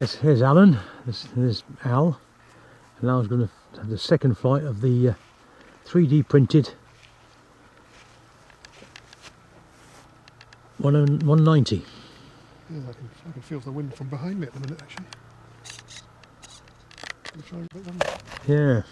Here's Alan, there's Al, and now I was going to have the second flight of the 3D printed 190. Yeah, I can feel the wind from behind me at the minute, actually. Try a bit longer. Yeah.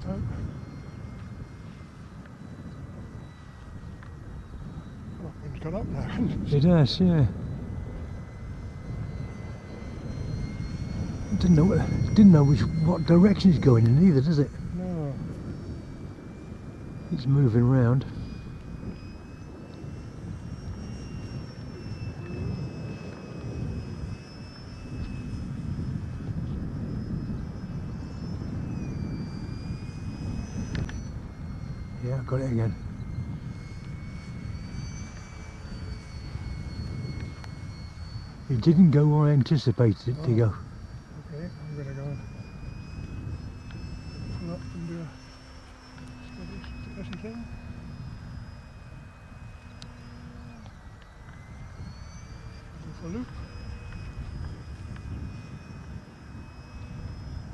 Time. Oh, wind's got up now. It has, yeah. Didn't know what direction it's going in either, does it? No. It's moving round. Yeah, got it again. It didn't go where I anticipated it to go. Okay, I'm going to go and pull up and do a steady thing. Go for a loop.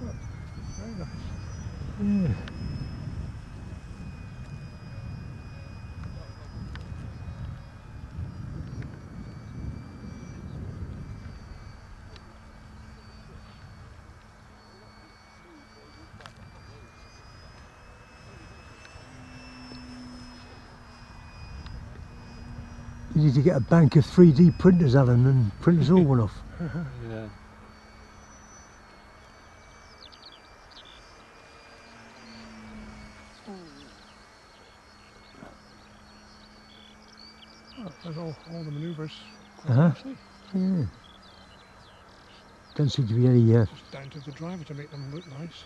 Oh, very nice. Yeah. You need to get a bank of 3D printers, Alan, and print us all one off. Yeah. Oh, there's all the manoeuvres. Yeah. Don't seem to be any. Just down to the driver to make them look nice.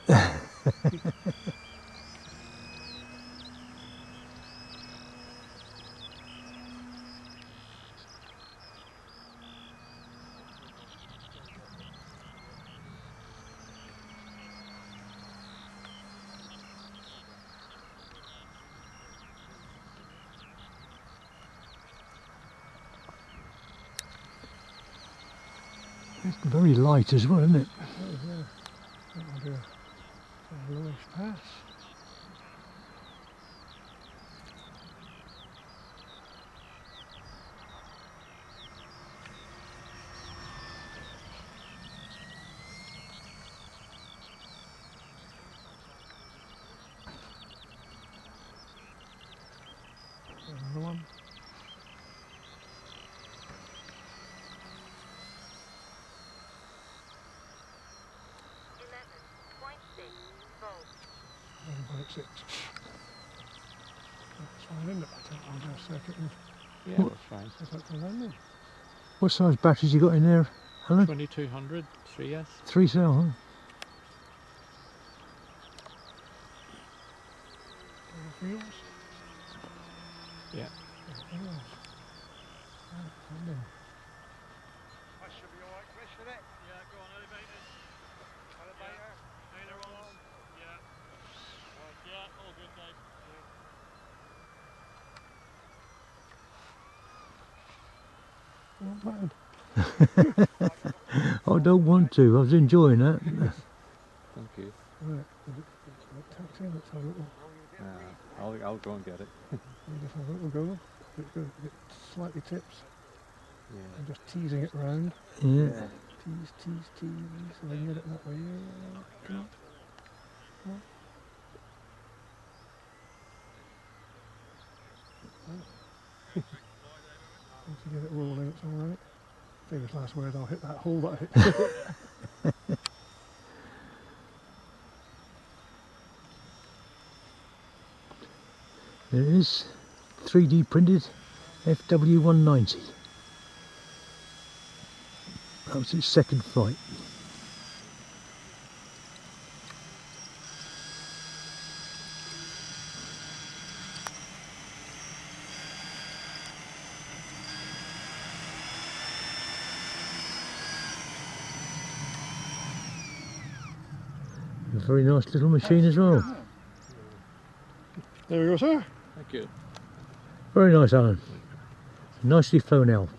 It's very light as well, isn't it? Oh, yeah. I'll do a lowish pass. Another one. .6. That's fine, isn't it? I think I'll do a circuit and Yeah, that's fine. set up for landing. What size batteries you got in there, Alan? 2200 3S. 3 cell, huh? Wheels? Yeah. Wheels. Right, landing. That should be alright, Chris, shouldn't it? Yeah, go on, elevators. Elevator. Ailerons. Yeah. Yeah, all good, Dave. Not bad. I don't want to. I was enjoying that. Thank you. Right, it's taxi, let's have a little, I'll go and get it. we'll just have a little go. It slightly tips. Yeah. I'm just teasing it round. Yeah. Tease, so I can get it that way. Yeah. Come on. Come on. Once you get it rolling, it's alright. Famous last words, I'll hit that hole that I hit. There it is. 3D printed FW190. That was its second flight. A very nice little machine as well. There we go, sir. Thank you. Very nice, Alan. Nicely flown out.